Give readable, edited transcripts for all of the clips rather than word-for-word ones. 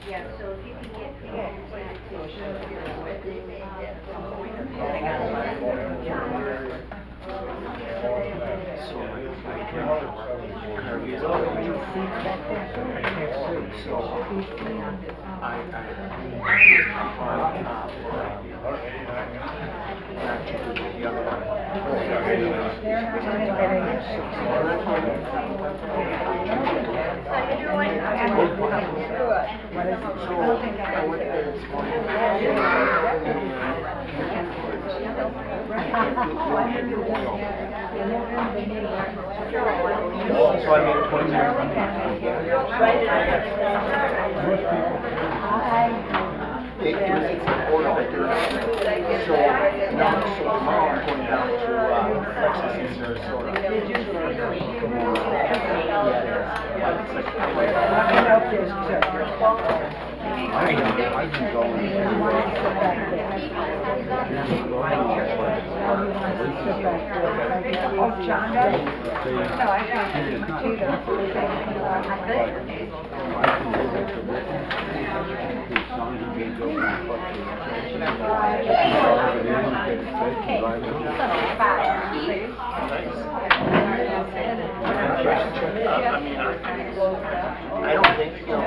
Yeah, so if you can get So I made 20 it's an order that they're so now so tomorrow I'm going down to Texas and Sarasota. I've been going. Oh, John does? No, I can't do I don't think, you know,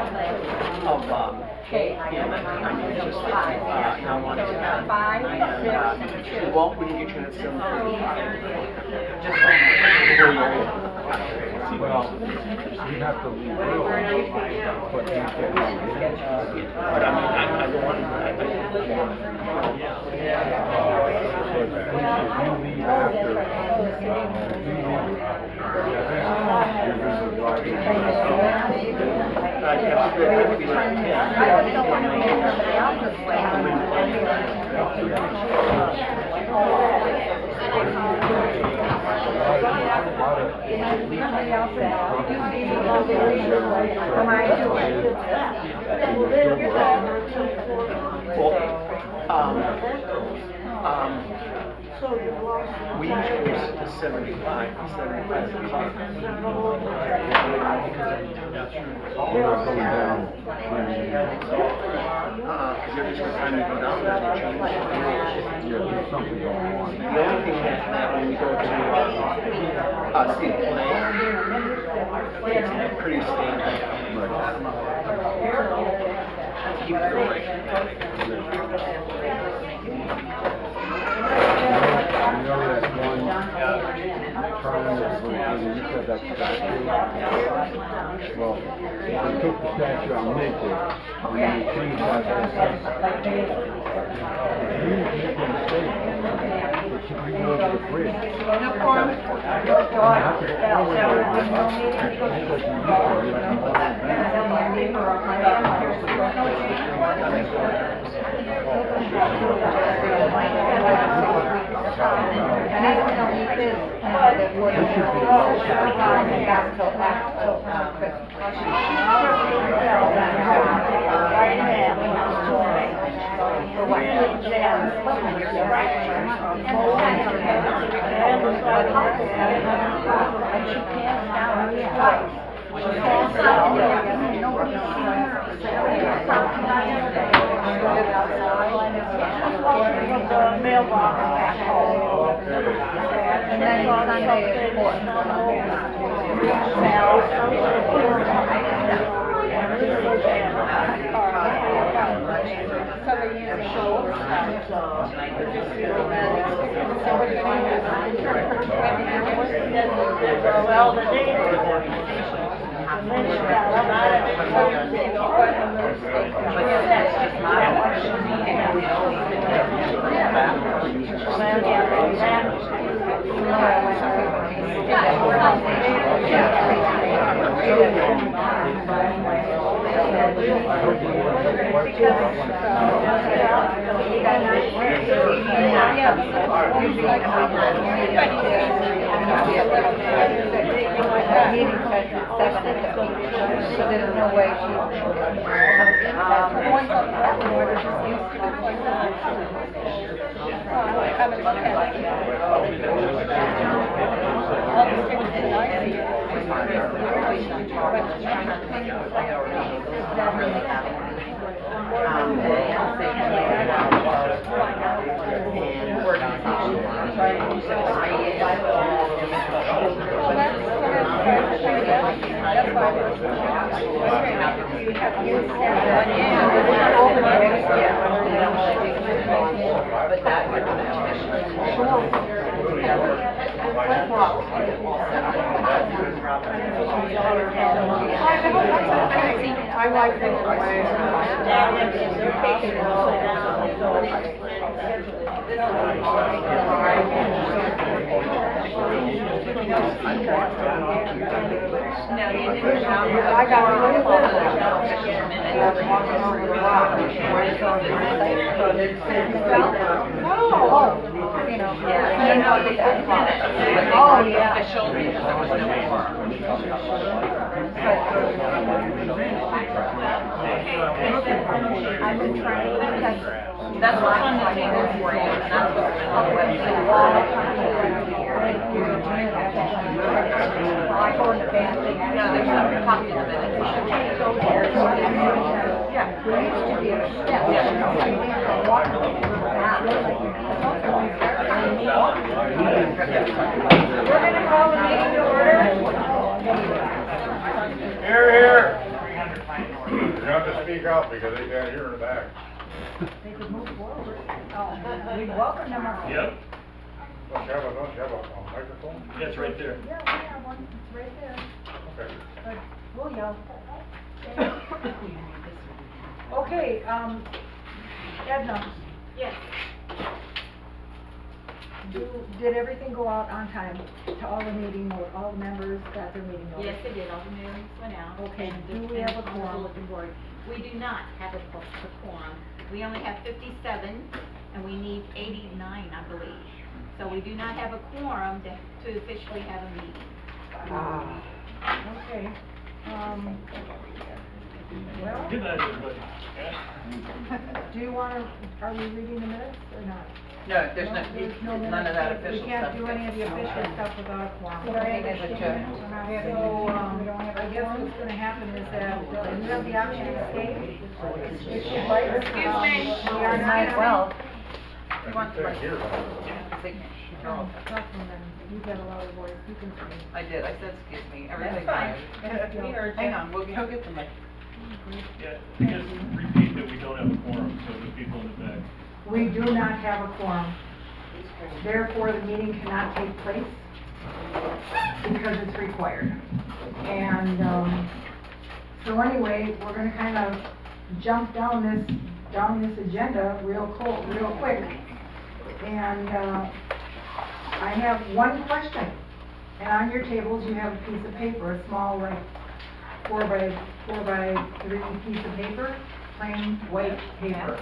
of him. I mean, it's just now wanting to and well, we can get you in at 7:30. Just before you leave. Well, you have to leave early, but you can. But I mean, I don't want to. But if you leave after, we usually sit to 75 o'clock. Because every time you go down there, they change. there's something going on. The only thing that when we go to see the play, it's pretty standard. Keep it away. You know that one triangle where you said that statue? Well, they took the statue out naked, and then they changed that to you make a mistake. It should be over the bridge. And then Sunday is well, the day so there's no way she I like this I got a little bit of walking over the rock. No. You know, oh, yeah. I've been trying to catch. That's what's on the table for you, and that's what's on the website. I go in the family. No, there's a copy of it. Yeah, there used to be a step. We're gonna call the meeting to order. Here, here. You have to speak up because they can't hear in the back. They could move forward. We'd welcome them. Yep. Don't you have a microphone? Yeah, it's right there. Yeah, we have one, it's right there. Okay. But we'll yell. Okay, Edna, Yes. did everything go out on time to all the meeting, or all the members got their meeting notice? Yes, it did, all the mailings went out. Okay, and do the- we have a and on the quorum? bulletin board. We do not have a quorum. We only have 57, and we need 89, I believe. So we do not have a quorum to officially have a meeting. Okay, well, Good night, everybody. do you wanna, are we reading the minutes or not? No, there's None of that official stuff. We can't do any of the official stuff without a quorum. So, I guess what's gonna happen is that you have the option to stay. If you'd like. Excuse me. We are not well. You want They're here. signature? Oh, talk to them, you got a lot of voice, you can speak. I did, I said, excuse me, everything. fine. We heard you. Hang on, we'll go get them. Yeah, just repeat that we don't have a quorum, so the people in the back. We do not have a quorum. Therefore, the meeting cannot take place because it's required. And, so anyway, we're gonna kind of jump down this agenda real quick. And, I have one question. And on your tables, you have a piece of paper, a small, like, 4 by 3 piece of paper, plain white paper.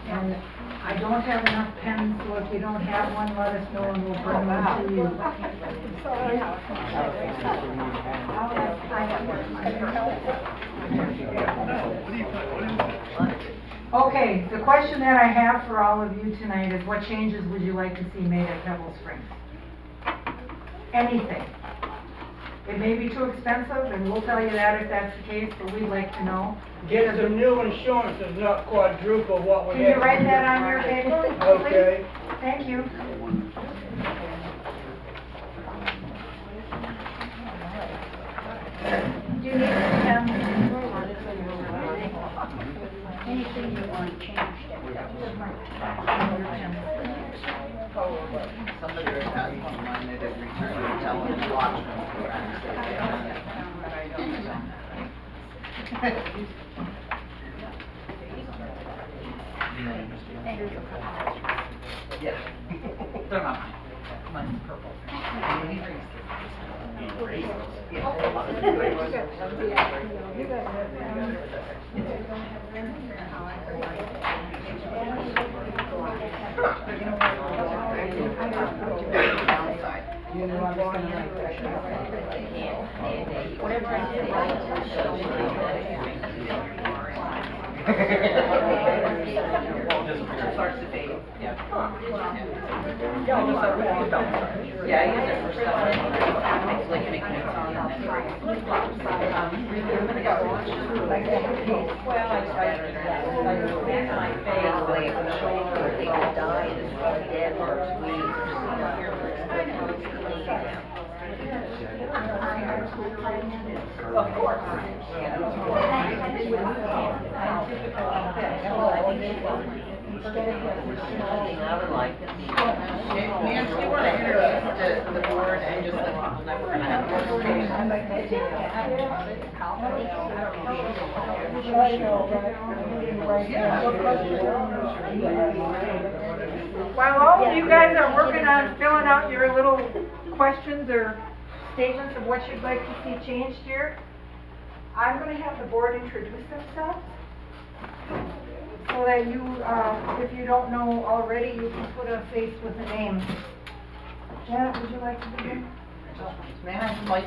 And I don't have enough pens, so if you don't have one, let us know and we'll bring one to you. Okay, the question that I have for all of you tonight is, what changes would you like to see made at Pebble Springs? Anything. It may be too expensive, and we'll tell you that if that's the case, but we'd like to know. Get some new insurance, is not quadruple what we Can have. you write that on your table, please? Okay. Thank you. Do you need anything you want changed? Somebody has online, they did return, they tell them to watch Yes. They're not mine. Mine's purple. Whatever I did starts to fade. Yeah. Yeah, I use it for stuff. It's like making it on and then flip flops. I'm gonna go. Of course. I would like to see. Nancy, you want to introduce the board and just let people know we're going to have more While all of you guys are working on filling out your little questions or statements of what you'd like to see changed here, I'm gonna have the board introduce themselves. So that you, if you don't know already, you can put a face with a name. Janet, would you like to begin? Man, I'm like,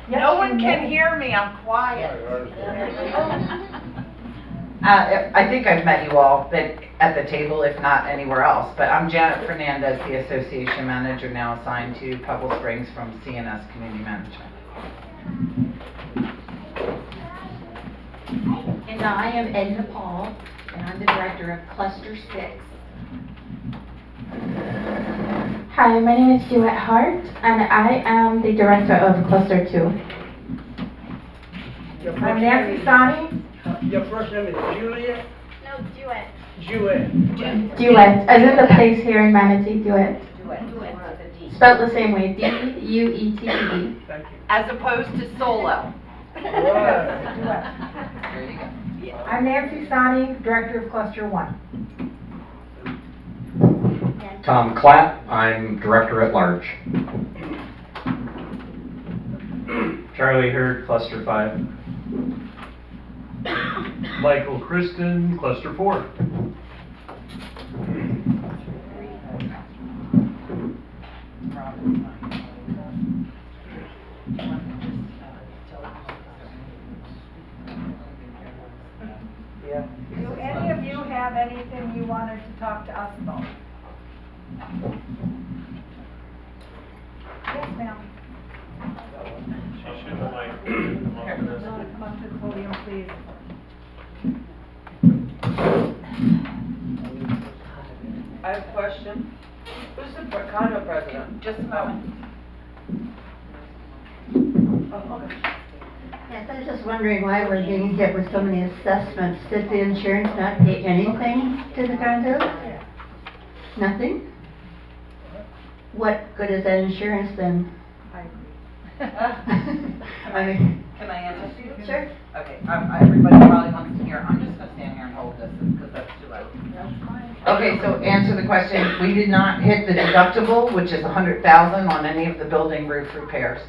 Yes, no you one can may. hear me, I'm quiet. I think I've met you all, but at the table, if not anywhere else. But I'm Janet Fernandez, the Association Manager now assigned to Pebble Springs from CNS Community Management. And I am Edna Paul, and I'm the director of Cluster 6. Hi, my name is Juliet Hart, and I am the director of Cluster 2. I'm Nancy Sani. Your first name is Juliet? No, Duet. Juliet. Duet, as in the place here in Manatee, Duet. Duet. Spelled the same way, D-U-E-T-E. Thank you. As opposed to solo. Right. There you go. I'm Nancy Sani, director of Cluster 1. Tom Clapp, I'm Director at Large. Charlie Hurd, Cluster 5. Michael Kristen, Cluster 4. Do any of you have anything you wanted to talk to us about? Yes, ma'am. She should have like, Come up to the podium, please. I have a question. Who's the condo president? Just a moment. Yes, I was just wondering why we're getting hit with so many assessments. Did the insurance not pay anything to the condo? Nothing? What good is that insurance then? I mean, can I answer? Sure. Okay, everybody probably wants to hear, I'm just gonna stand here and hold this because that's too loud. Okay, so answer the question. We did not hit the deductible, which is $100,000 on any of the building roof repairs.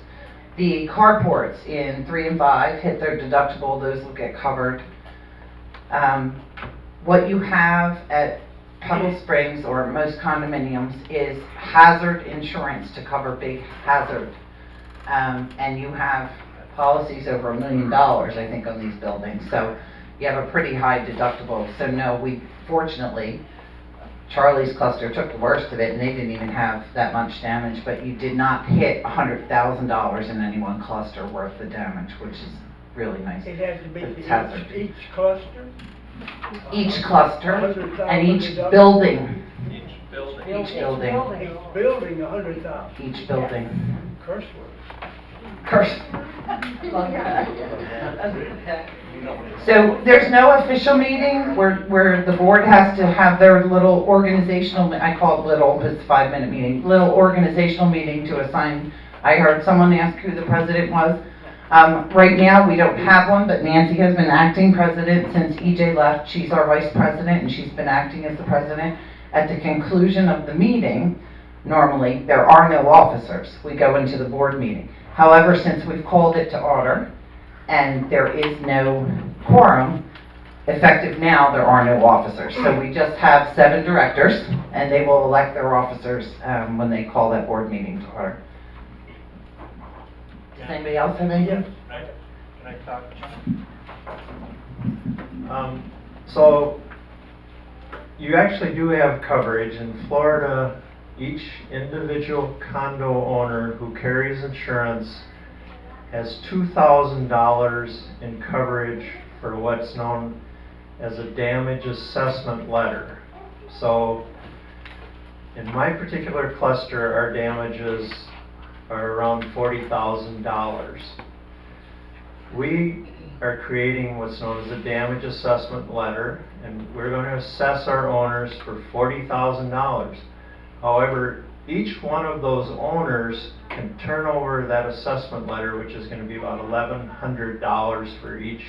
The carports in 3 and 5 hit their deductible. Those will get covered. What you have at Pebble Springs or most condominiums is hazard insurance to cover big hazard. And you have policies over $1 million, I think, on these buildings. So you have a pretty high deductible. So no, we fortunately, Charlie's cluster took the worst of it, and they didn't even have that much damage. But you did not hit $100,000 in any one cluster worth of damage, which is really nice. It has to be It's hazard. each cluster? Each cluster and each $100,000 building. each building. Each building. Each building, 100,000. Each building. Curse word. Curse. So there's no official meeting where the board has to have their little organizational, I call it little, because it's a 5-minute meeting, little organizational meeting to assign. I heard someone ask who the president was. Right now, we don't have one, but Nancy has been acting president since EJ left. She's our vice president, and she's been acting as the president. At the conclusion of the meeting, normally, there are no officers. We go into the board meeting. However, since we've called it to order, and there is no quorum, effective now, there are no officers. So we just have 7 directors, and they will elect their officers when they call that board meeting to order. Does anybody else have anything? Can I talk? So you actually do have coverage in Florida. Each individual condo owner who carries insurance has $2,000 in coverage for what's known as a damage assessment letter. So in my particular cluster, our damages are around $40,000. We are creating what's known as a damage assessment letter, and we're going to assess our owners for $40,000. However, each one of those owners can turn over that assessment letter, which is going to be about $1,100 for each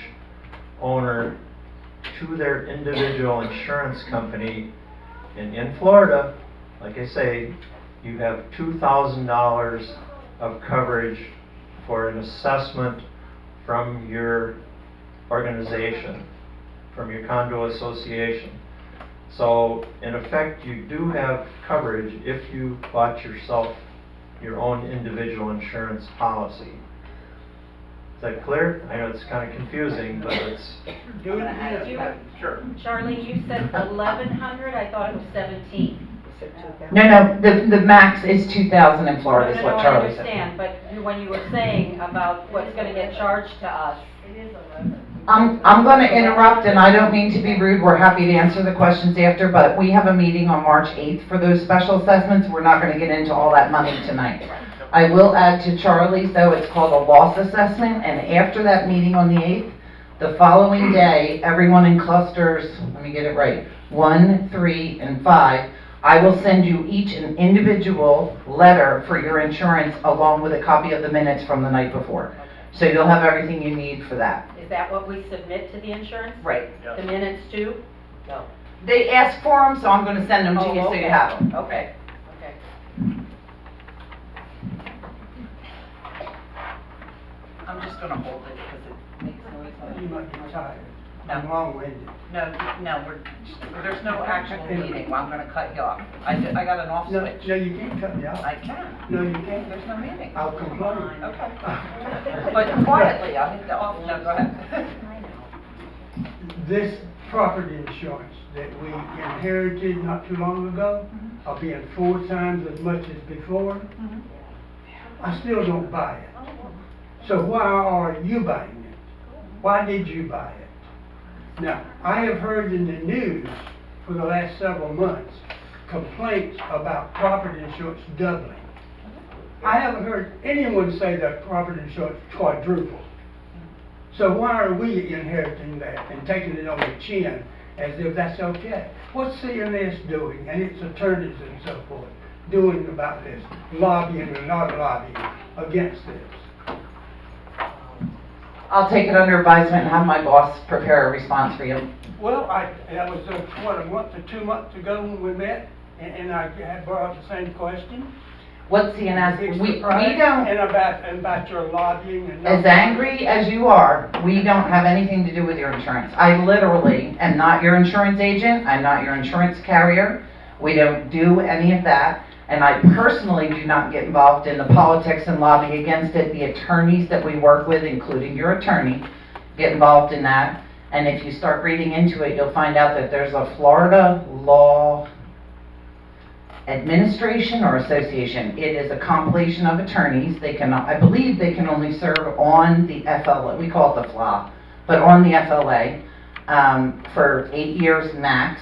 owner, to their individual insurance company. And in Florida, like I say, you have $2,000 of coverage for an assessment from your organization, from your condo association. So in effect, you do have coverage if you bought yourself your own individual insurance policy. Is that clear? I know it's kind of confusing, but it's... Do it again. Sure. Charlie, you said 1,100, I thought it was 17. No, the max is 2,000 in Florida, is what I Charlie said. understand, but when you were saying about what's gonna get charged to us. It is 11. I'm going to interrupt, and I don't mean to be rude. We're happy to answer the questions after, but we have a meeting on March 8th for those special assessments. We're not going to get into all that money tonight. I will add to Charlie's, though, it's called a loss assessment, and after that meeting on the 8th, the following day, everyone in clusters, let me get it right, 1, 3, and 5, I will send you each an individual letter for your insurance along with a copy of the minutes from the night before. So you'll have everything you need for that. Is that what we submit to the insurance? Right. The minutes too? No. They ask for them, so I'm going to send them to you so you have them. Okay, okay. I'm just gonna hold it because it makes noise. You might be tired. No. I'm long-winded. No, there's no actual meeting. Well, I'm gonna cut you off. I got an off No, switch. no, you can't cut me off. I can. No, you can't. There's no meeting. I'll complain. Okay. But quietly, I'll hit the off, no, go ahead. This property insurance that we inherited not too long ago, are being 4 times as much as before. I still don't buy it. So why are you buying it? Why did you buy it? Now, I have heard in the news for the last several months complaints about property insurance doubling. I haven't heard anyone say that property insurance quadrupled. So why are we inheriting that and taking it on the chin as if that's okay? What's CMS doing, and its attorneys and so forth, doing about this, lobbying or not lobbying against this? I'll take it under advisement and have my boss prepare a response for you. Well, that was what, a month or 2 months ago when we met, and I had brought up the same question. What's CNS? We And don't, about your lobbying and. as angry as you are, we don't have anything to do with your insurance. I literally am not your insurance agent. I'm not your insurance carrier. We don't do any of that. And I personally do not get involved in the politics and lobby against it. The attorneys that we work with, including your attorney, get involved in that. And if you start reading into it, you'll find out that there's a Florida law administration or association. It is a compilation of attorneys. They can, I believe they can only serve on the FLA, we call it the FLA, but on the FLA for 8 years max.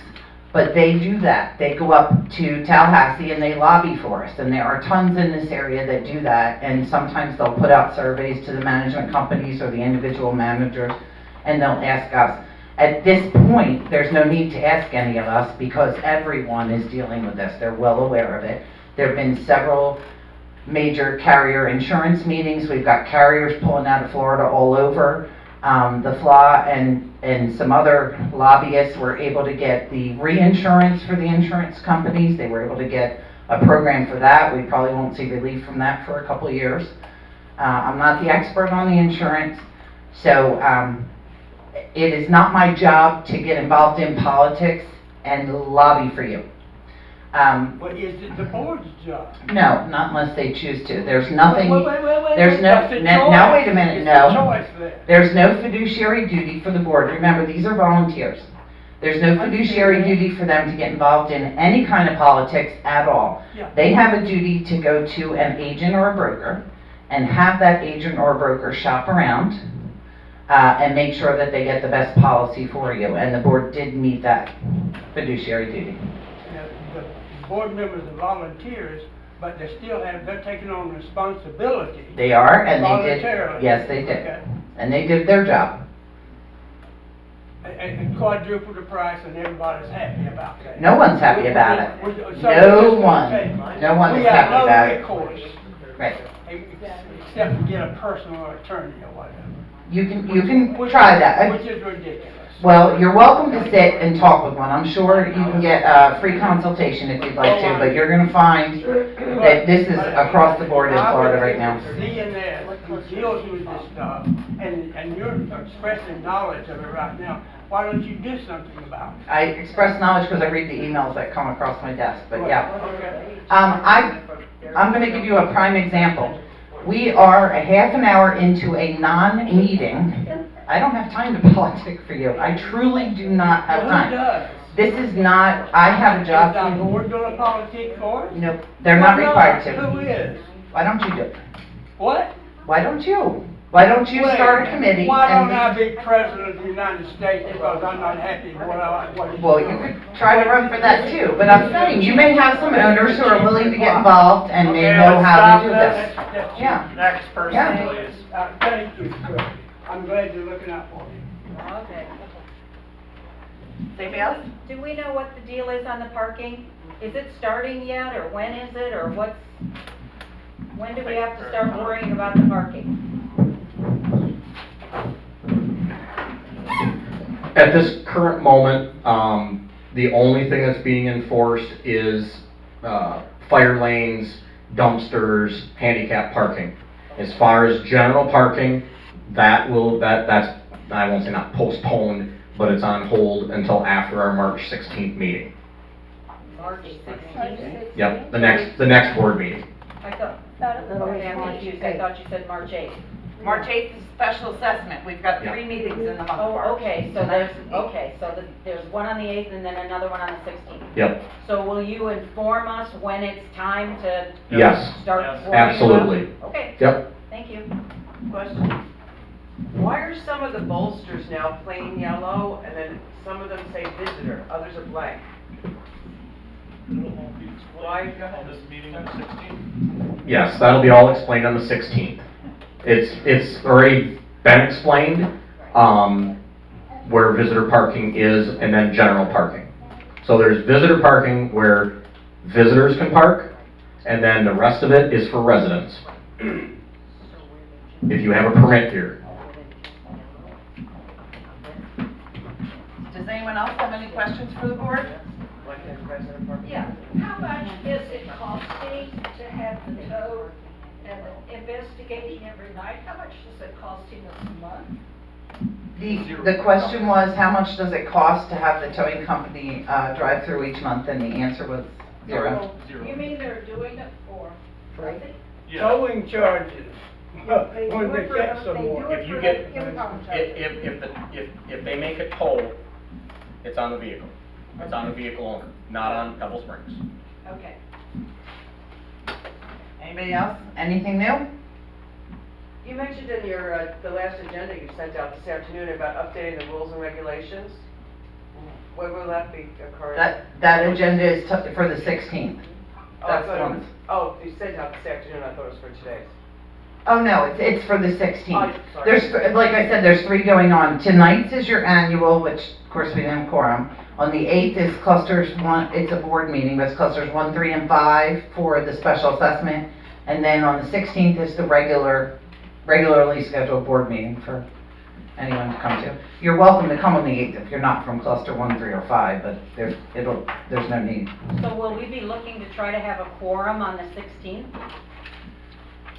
But they do that. They go up to Tallahassee and they lobby for us. And there are tons in this area that do that. And sometimes they'll put out surveys to the management companies or the individual managers, and they'll ask us. At this point, there's no need to ask any of us because everyone is dealing with this. They're well aware of it. There have been several major carrier insurance meetings. We've got carriers pulling out of Florida all over. The FLA and some other lobbyists were able to get the reinsurance for the insurance companies. They were able to get a program for that. We probably won't see relief from that for a couple of years. I'm not the expert on the insurance, so it is not my job to get involved in politics and lobby for you. But is it the board's job? No, not unless they choose to. There's nothing, Wait, there's no, that's a no, wait a choice. minute, It's no. a choice there. There's no fiduciary duty for the board. Remember, these are volunteers. There's no fiduciary duty for them to get involved in any kind of politics at all. Yeah. They have a duty to go to an agent or a broker and have that agent or broker shop around, and make sure that they get the best policy for you. And the board did meet that fiduciary duty. The board members are volunteers, but they're taking on responsibility. They are, and they did, Voluntarily. yes, they did. Okay. And they did their job. And quadruple the price, and everybody's happy about that. No one's happy about it. No one is We have happy no about it. recourse, Right. except to get a personal attorney or whatever. You can try that. Which is ridiculous. Well, you're welcome to sit and talk with one. I'm sure you can get a free consultation if you'd like to, but you're gonna find that this is across the board in Florida right now. CNS who deals with this stuff, and you're expressing knowledge of it right now. Why don't you do something about it? I express knowledge because I read the emails that come across my desk, but yeah. Okay. I'm gonna give you a prime example. We are a half an hour into a non-meeting. I don't have time to politic for you. I truly do not have Well, time. who does? This is not, I have a job Is our to do. board doing a politic for us? Nope, they're not required to. Who is? Why don't you do it? What? Why don't you? Why don't you start a committee? Why don't and I be president of the United States because I'm not happy with what he's Well, doing? you could try to run for that too, but I'm saying, you may have some owners who are willing to get involved and may know how to do this. That's- Yeah. Next person, Yeah. please. Thank you, Chris. I'm glad you're looking out for me. Okay. Anybody else? Do we know what the deal is on the parking? Is it starting yet, or when is it, or when do we have to start worrying about the parking? At this current moment, the only thing that's being enforced is fire lanes, dumpsters, handicap parking. As far as general parking, that's, I won't say not postponed, but it's on hold until after our March 16th meeting. March 16th? Yep, the next board meeting. I thought, okay, I'm confused, I thought you said March 8th. March 8th is special assessment. We've got 3 meetings in the month of Oh, March. okay, so there's one on the 8th and then another one on the 16th. Yep, So will you inform us when it's time to yes, start Yes. worrying about? absolutely. Okay, Yep. thank you. Question. Why are some of the bolsters now plain yellow and then some of them say visitor, others are blank? Why? On this meeting on the 16th? Yes, that'll be all explained on the 16th. It's already been explained, where visitor parking is and then general parking. So there's visitor parking where visitors can park, and then the rest of it is for residents. If you have a permit here. Does anyone else have any questions for the board? Yeah, how much is it costing to have the tow and investigating every night? How much is it costing us a month? The question was, how much does it cost to have the towing company drive through each month? And the answer was zero. You mean they're doing it for free? Towing charges, when they get some more. If you get, if they make a toll, it's on the vehicle. It's on the vehicle owner, not on Pebble Springs. Okay. Anybody else? Anything new? You mentioned in your, the last agenda you sent out this afternoon about updating the rules and regulations. When will that be occurring? That agenda is for the 16th. Oh, I That's thought it one. was, oh, you sent out this afternoon, I thought it was for today's. Oh, no, it's for the 16th. Oh, sorry. There's, like I said, there's 3 going on. Tonight's is your annual, which of course we didn't have quorum. On the 8th is clusters 1, it's a board meeting, but it's clusters 1, 3, and 5 for the special assessment. And then on the 16th is the regularly scheduled board meeting for anyone to come to. You're welcome to come on the 8th if you're not from cluster 1, 3, or 5, but there's no need. So will we be looking to try to have a quorum on the 16th?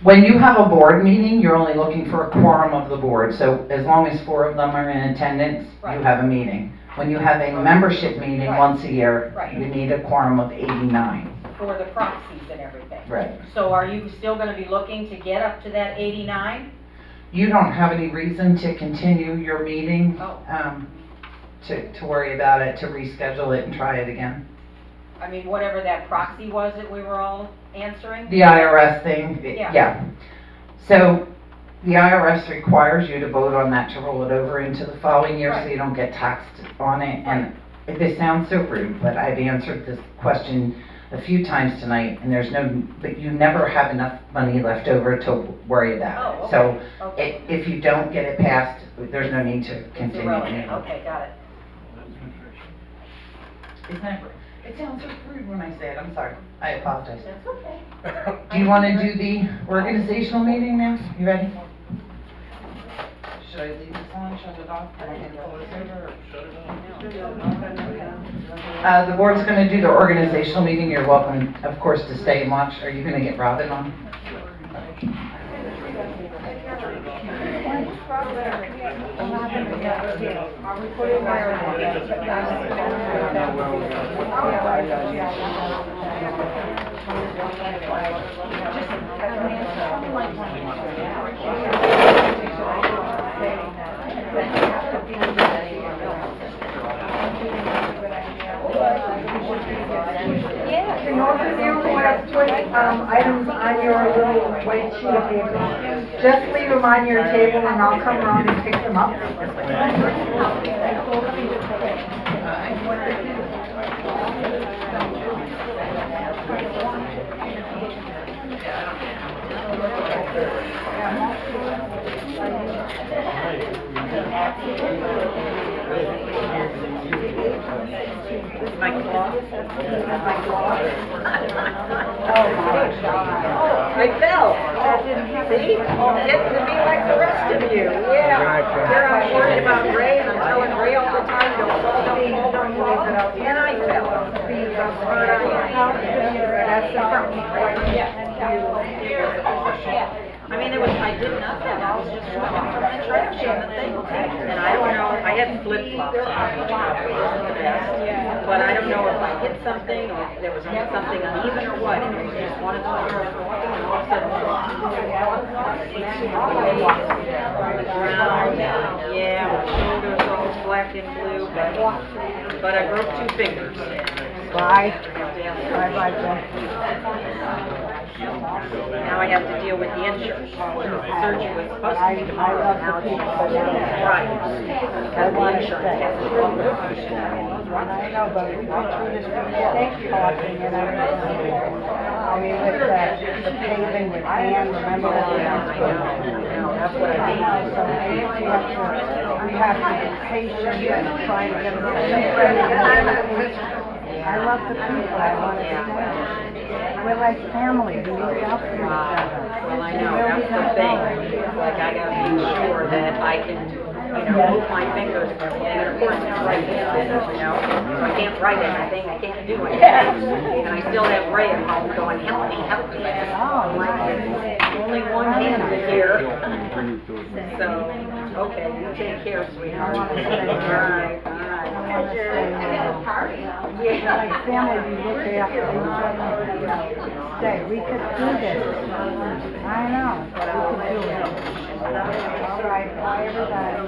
When you have a board meeting, you're only looking for a quorum of the board, so as long as 4 of them are in attendance, you Right. have a meeting. When you have a membership meeting Right. once a year, Right. you need a quorum of 89. For the proxies and everything? Right. So are you still gonna be looking to get up to that 89? You don't have any reason to continue your meeting, Oh. to worry about it, to reschedule it and try it again. I mean, whatever that proxy was that we were all answering? The IRS thing, Yeah. yeah. So, the IRS requires you to vote on that to roll it over into the following year, so you don't get taxed on it. And this sounds so rude, but I've answered this question a few times tonight, and but you never have enough money left over to worry about it. So if you don't get it passed, there's no need to continue. Okay, got it. Isn't that rude? It sounds so rude when I say it, I'm sorry. I apologize. That's okay. Do you want to do the organizational meeting now? You ready? Should I leave this on, shut it off, and I can pull this over, or shut it off? The board's going to do the organizational meeting. You're welcome, of course, to stay and watch. Are you going to get Robin on? Can you also do items on your little white sheet of paper? Just leave them on your table and I'll come around and pick them up. My claw. I fell. See? Getting to be like the rest of you. Yeah. Here I'm worried about Ray and I'm telling Ray all the time, don't fall. And I fell. That's the problem. I mean, I did nothing, I was just walking from the trash on the thing, and I don't know, I had flip-flops on, which probably isn't the best, but I don't know if I hit something, or if there was something uneven or what, and it was just one of those girls walking, and all of a sudden, on the ground, yeah, my shoulders all black and blue, but I broke 2 fingers. Bye. Bye-bye, Jen. Now I have to deal with the insurance. The surgery was supposed to be tomorrow, now it's Friday. Because the insurance has to go. I know, but we went through this mistake talking and everything. I mean, with the paving with Ann, remember that? I know, that's what I mean. So we have to be patient and try to get them I love the people, I want to stay. We're like family, we look out for each other. Well, I know, that's the thing. Like, I gotta make sure that I can, move my fingers and everything. And of course, it's right handed, so I can't write anything, I can't do anything. And I still have Ray at home going, help me, help me. I'm like, only one hand is here. So, okay, you take care, sweetheart. All right, all right. Yeah, like family, we look after each other. Stay, we could do this. I know, but we could do it. All right, bye everybody.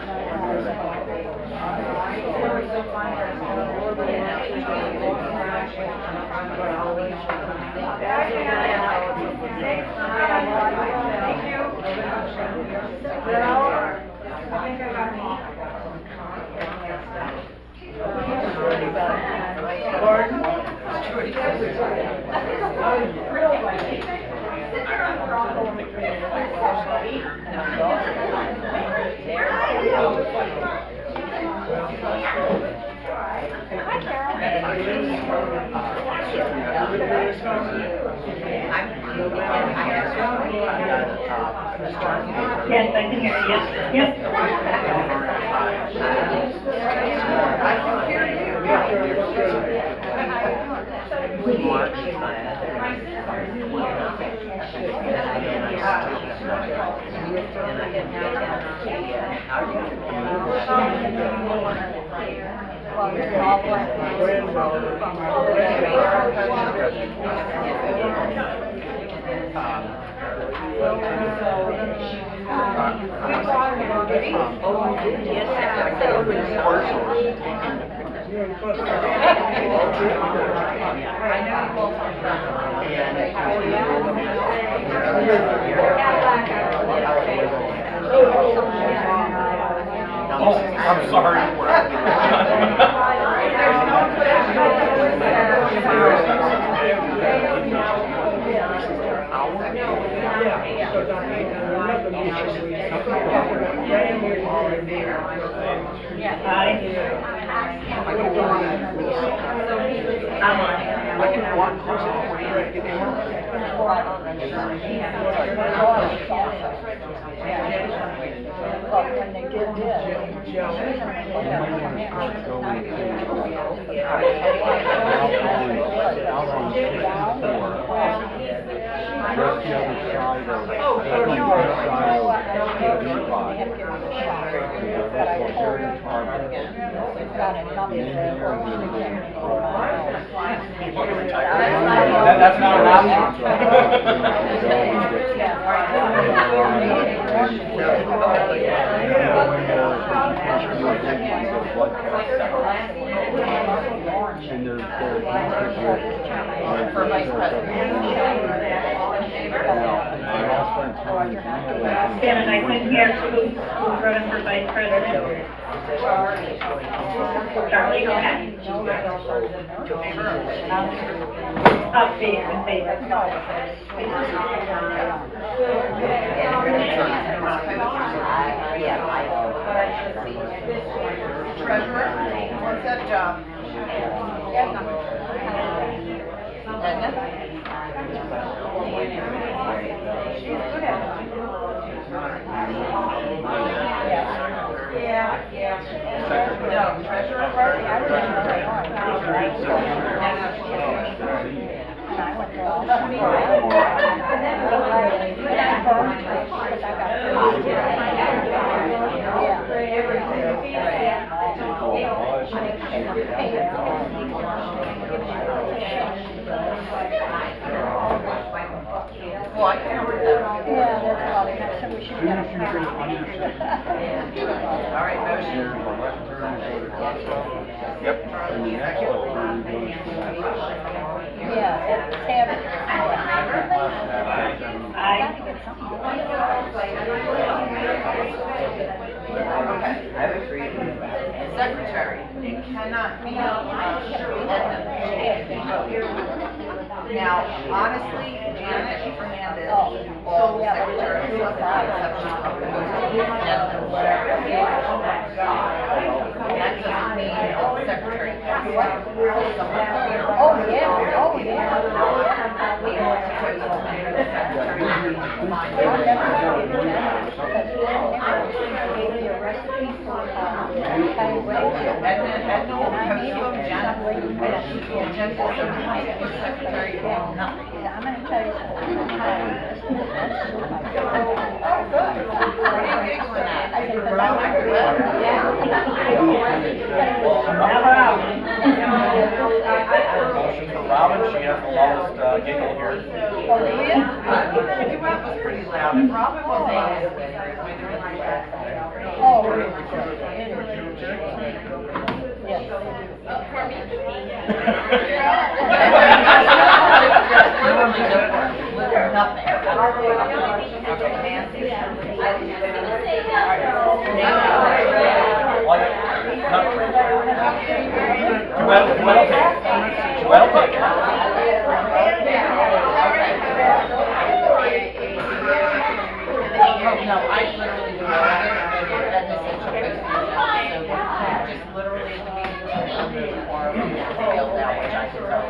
Yes, I can hear you. Yes. Yes, Oh, I'm sorry. Just the other side of, that's like the east side of the Depot. That's called Heritage Harbor. That's not an option. And there's For vice president. Shannon, I couldn't hear who's running for vice president. Charlie, go ahead. Up, favor, in favor. Treasurer, what's that job? Edna? She's good at it. Yeah. No, treasurer part? Well, I can work that. Yeah, that's about it. So we should have. All right, motion. Yep. And the next one, we go to Yeah, it's having. I Secretary, it cannot be Edna. Now, honestly, Janet Fernandez, all secretaries, with the exception of Edna, whatever. That doesn't mean the secretary has to be someone here. Oh, yeah, oh, yeah. We are supposed to be the secretary. Edna will post them, Janet will post them, Janet will sometimes be secretary or nothing. I'm gonna tell you something. Oh, good. What are you giggling at? Motion for Robin, she has the lowest giggle here. I don't know, Duet was pretty loud. If Robin was loud, it would have been really loud. Oh, Nothing. No, I literally do all of it, and this is supposed to be done, so just literally at the meeting, or scaled down, which I can tell.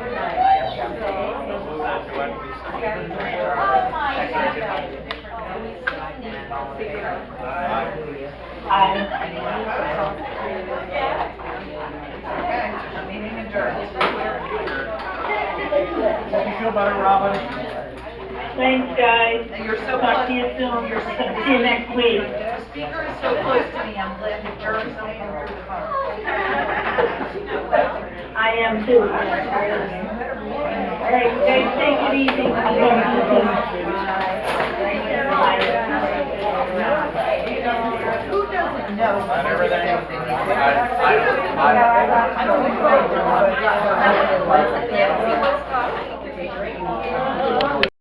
Okay, meeting adjourned. Hope you feel better, Robin. Thanks, guys. You're so Talk to close. you soon. See you next week. The speaker is so close to me, I'm glad the germs don't come through the phone. I am too. All right, guys, take it easy. I'll talk to you soon. Who doesn't know what Everything. I don't think.